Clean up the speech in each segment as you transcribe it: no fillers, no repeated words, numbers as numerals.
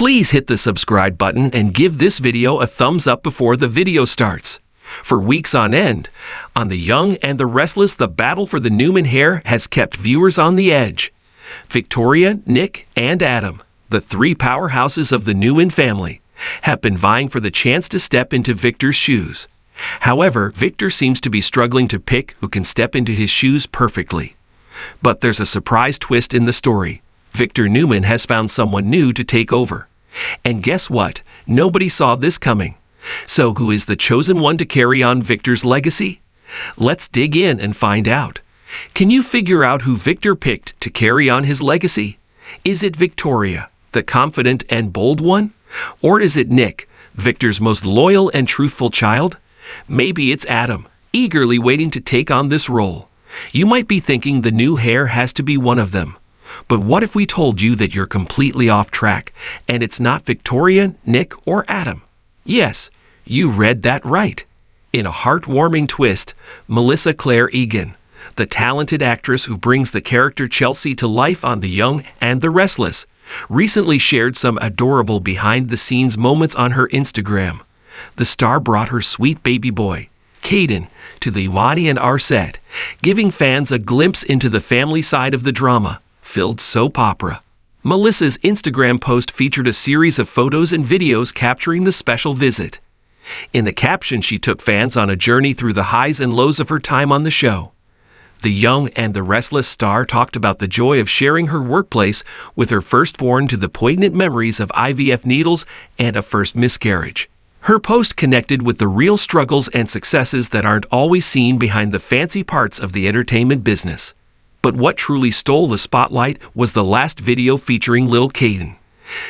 Please hit the subscribe button and give this video a thumbs up before the video starts. For weeks on end, on The Young and the Restless, the battle for the Newman heir has kept viewers on the edge. Victoria, Nick, and Adam, the three powerhouses of the Newman family, have been vying for the chance to step into Victor's shoes. However, Victor seems to be struggling to pick who can step into his shoes perfectly. But there's a surprise twist in the story. Victor Newman has found someone new to take over. And guess what? Nobody saw this coming. So who is the chosen one to carry on Victor's legacy? Let's dig in and find out. Can you figure out who Victor picked to carry on his legacy? Is it Victoria, the confident and bold one? Or is it Nick, Victor's most loyal and truthful child? Maybe it's Adam, eagerly waiting to take on this role. You might be thinking the new heir has to be one of them. But what if we told you that you're completely off track, and it's not Victoria, Nick, or Adam? Yes, you read that right. In a heartwarming twist, Melissa Claire Egan, the talented actress who brings the character Chelsea to life on The Young and the Restless, recently shared some adorable behind-the-scenes moments on her Instagram. The star brought her sweet baby boy, Caden, to the YyoungandTherestless set, giving fans a glimpse into the family side of the drama-filled soap opera. Melissa's Instagram post featured a series of photos and videos capturing the special visit. In the caption, she took fans on a journey through the highs and lows of her time on the show. The Young and the Restless star talked about the joy of sharing her workplace with her firstborn to the poignant memories of IVF needles and a first miscarriage. Her post connected with the real struggles and successes that aren't always seen behind the fancy parts of the entertainment business. But what truly stole the spotlight was the last video featuring Lil Caden.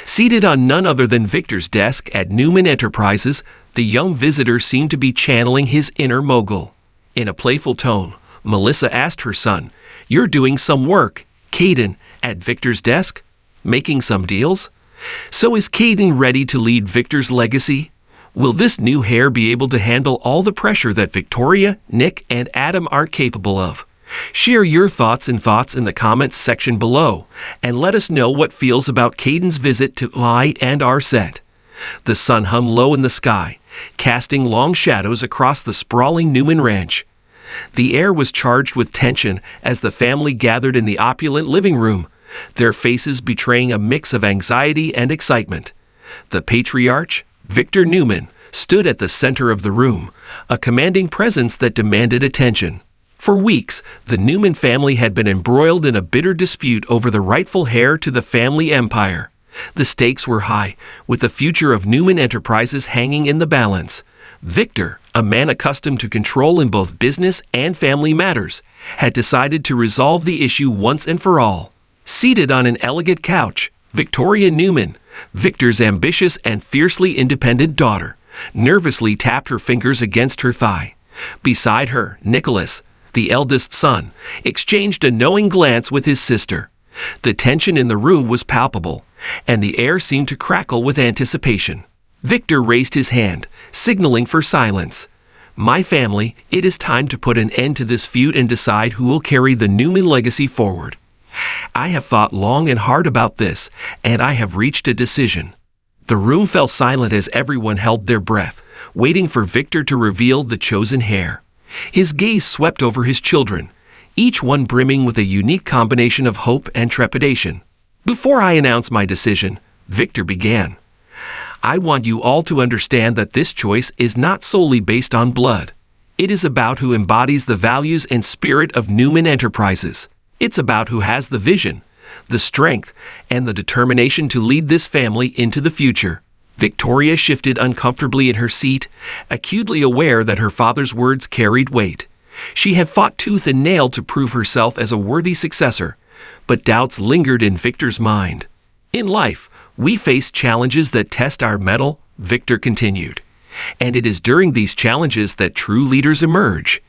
Seated on none other than Victor's desk at Newman Enterprises, the young visitor seemed to be channeling his inner mogul. In a playful tone, Melissa asked her son, "You're doing some work, Caden, at Victor's desk? Making some deals? So is Caden ready to lead Victor's legacy? Will this new heir be able to handle all the pressure that Victoria, Nick, and Adam aren't capable of?" Share your thoughts in the comments section below, and let us know what feels about Caden's visit to YyoungandTherestless set. The sun hung low in the sky, casting long shadows across the sprawling Newman ranch. The air was charged with tension as the family gathered in the opulent living room, their faces betraying a mix of anxiety and excitement. The patriarch, Victor Newman, stood at the center of the room, a commanding presence that demanded attention. For weeks, the Newman family had been embroiled in a bitter dispute over the rightful heir to the family empire. The stakes were high, with the future of Newman Enterprises hanging in the balance. Victor, a man accustomed to control in both business and family matters, had decided to resolve the issue once and for all. Seated on an elegant couch, Victoria Newman, Victor's ambitious and fiercely independent daughter, nervously tapped her fingers against her thigh. Beside her, Nicholas, the eldest son, exchanged a knowing glance with his sister. The tension in the room was palpable, and the air seemed to crackle with anticipation. Victor raised his hand, signaling for silence. "My family, it is time to put an end to this feud and decide who will carry the Newman legacy forward. I have thought long and hard about this, and I have reached a decision." The room fell silent as everyone held their breath, waiting for Victor to reveal the chosen heir. His gaze swept over his children, each one brimming with a unique combination of hope and trepidation. "Before I announce my decision," Victor began, "I want you all to understand that this choice is not solely based on blood. It is about who embodies the values and spirit of Newman Enterprises. It's about who has the vision, the strength, and the determination to lead this family into the future." Victoria shifted uncomfortably in her seat, acutely aware that her father's words carried weight. She had fought tooth and nail to prove herself as a worthy successor, but doubts lingered in Victor's mind. "In life, we face challenges that test our mettle," Victor continued. "And it is during these challenges that true leaders emerge.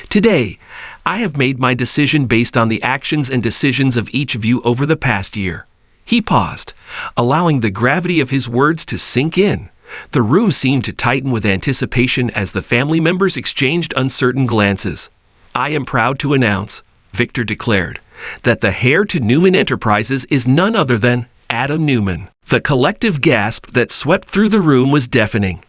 Today, I have made my decision based on the actions and decisions of each of you over the past year." He paused, allowing the gravity of his words to sink in. The room seemed to tighten with anticipation as the family members exchanged uncertain glances. "I am proud to announce," Victor declared, "that the heir to Newman Enterprises is none other than Adam Newman. The collective gasp that swept through the room was deafening.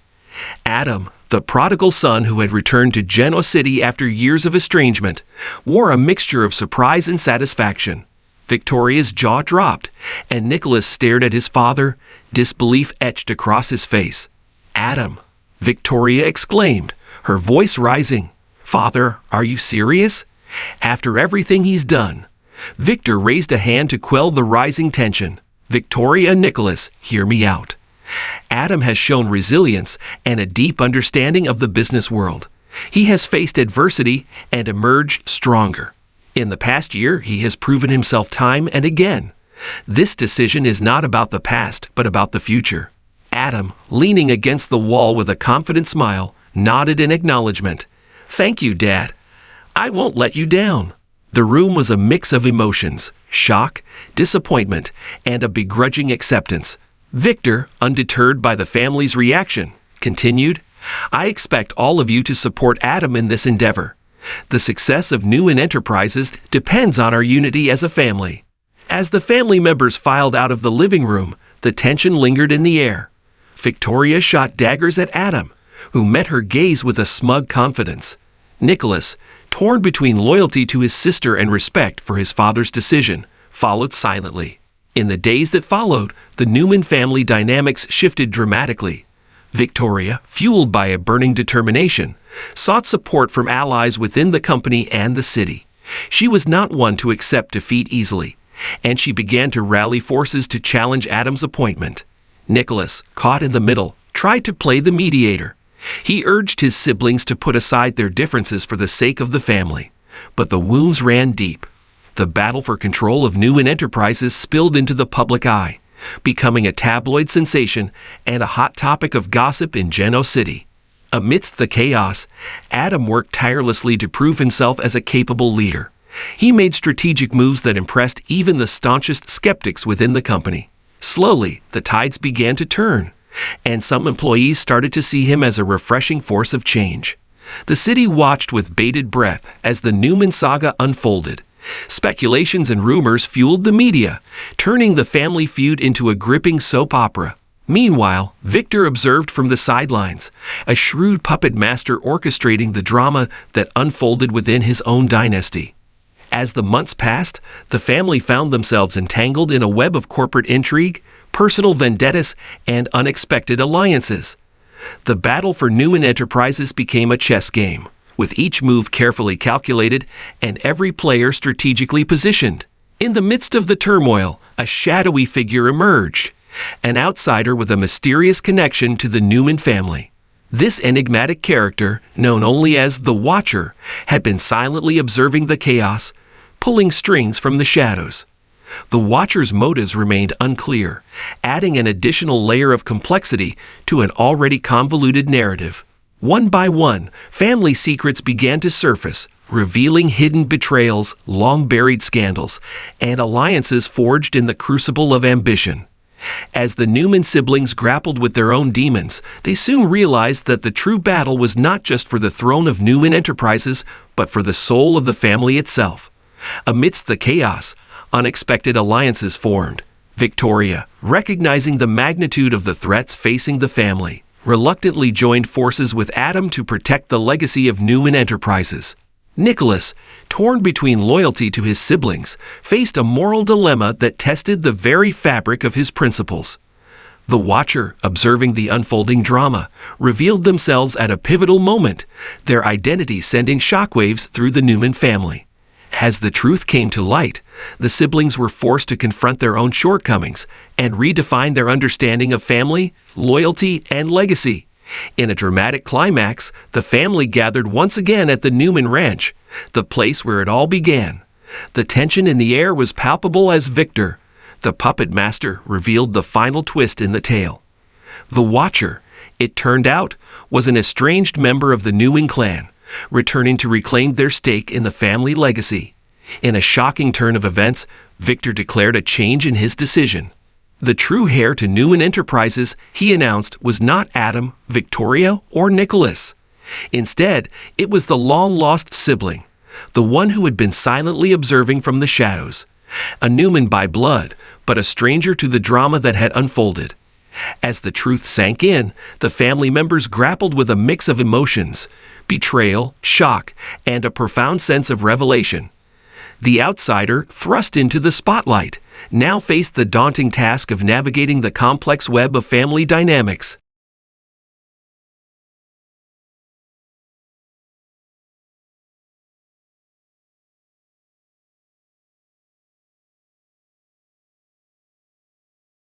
Adam, the prodigal son who had returned to Genoa City after years of estrangement, wore a mixture of surprise and satisfaction. Victoria's jaw dropped, and Nicholas stared at his father, disbelief etched across his face. "Adam," Victoria exclaimed, her voice rising. "Father, are you serious? After everything he's done?" Victor raised a hand to quell the rising tension. "Victoria and Nicholas, hear me out. Adam has shown resilience and a deep understanding of the business world. He has faced adversity and emerged stronger. In the past year, he has proven himself time and again. This decision is not about the past, but about the future." Adam, leaning against the wall with a confident smile, nodded in acknowledgement. "Thank you, Dad. I won't let you down." The room was a mix of emotions, shock, disappointment, and a begrudging acceptance. Victor, undeterred by the family's reaction, continued, "I expect all of you to support Adam in this endeavor. The success of Newman Enterprises depends on our unity as a family." As the family members filed out of the living room, the tension lingered in the air. Victoria shot daggers at Adam, who met her gaze with a smug confidence. Nicholas, torn between loyalty to his sister and respect for his father's decision, followed silently. In the days that followed, the Newman family dynamics shifted dramatically. Victoria, fueled by a burning determination, sought support from allies within the company and the city. She was not one to accept defeat easily, and she began to rally forces to challenge Adam's appointment. Nicholas, caught in the middle, tried to play the mediator. He urged his siblings to put aside their differences for the sake of the family. But the wounds ran deep. The battle for control of Newman Enterprises spilled into the public eye, becoming a tabloid sensation and a hot topic of gossip in Genoa City. Amidst the chaos, Adam worked tirelessly to prove himself as a capable leader. He made strategic moves that impressed even the staunchest skeptics within the company. Slowly, the tides began to turn, and some employees started to see him as a refreshing force of change. The city watched with bated breath as the Newman saga unfolded. Speculations and rumors fueled the media, turning the family feud into a gripping soap opera. Meanwhile, Victor observed from the sidelines, a shrewd puppet master orchestrating the drama that unfolded within his own dynasty. As the months passed, the family found themselves entangled in a web of corporate intrigue, personal vendettas, and unexpected alliances. The battle for Newman Enterprises became a chess game, with each move carefully calculated and every player strategically positioned. In the midst of the turmoil, a shadowy figure emerged, an outsider with a mysterious connection to the Newman family. This enigmatic character, known only as the Watcher, had been silently observing the chaos, pulling strings from the shadows. The Watcher's motives remained unclear, adding an additional layer of complexity to an already convoluted narrative. One by one, family secrets began to surface, revealing hidden betrayals, long-buried scandals, and alliances forged in the crucible of ambition. As the Newman siblings grappled with their own demons, they soon realized that the true battle was not just for the throne of Newman Enterprises, but for the soul of the family itself. Amidst the chaos, unexpected alliances formed. Victoria, recognizing the magnitude of the threats facing the family, reluctantly joined forces with Adam to protect the legacy of Newman Enterprises. Nicholas, torn between loyalty to his siblings, faced a moral dilemma that tested the very fabric of his principles. The Watcher, observing the unfolding drama, revealed themselves at a pivotal moment, their identity sending shockwaves through the Newman family. As the truth came to light, the siblings were forced to confront their own shortcomings and redefine their understanding of family, loyalty, and legacy. In a dramatic climax, the family gathered once again at the Newman Ranch, the place where it all began. The tension in the air was palpable as Victor, the puppet master, revealed the final twist in the tale. The Watcher, it turned out, was an estranged member of the Newman clan, returning to reclaim their stake in the family legacy. In a shocking turn of events, Victor declared a change in his decision. The true heir to Newman Enterprises, he announced, was not Adam, Victoria, or Nicholas. Instead, it was the long-lost sibling, the one who had been silently observing from the shadows. A Newman by blood, but a stranger to the drama that had unfolded. As the truth sank in, the family members grappled with a mix of emotions: betrayal, shock, and a profound sense of revelation. The outsider, thrust into the spotlight, now faced the daunting task of navigating the complex web of family dynamics.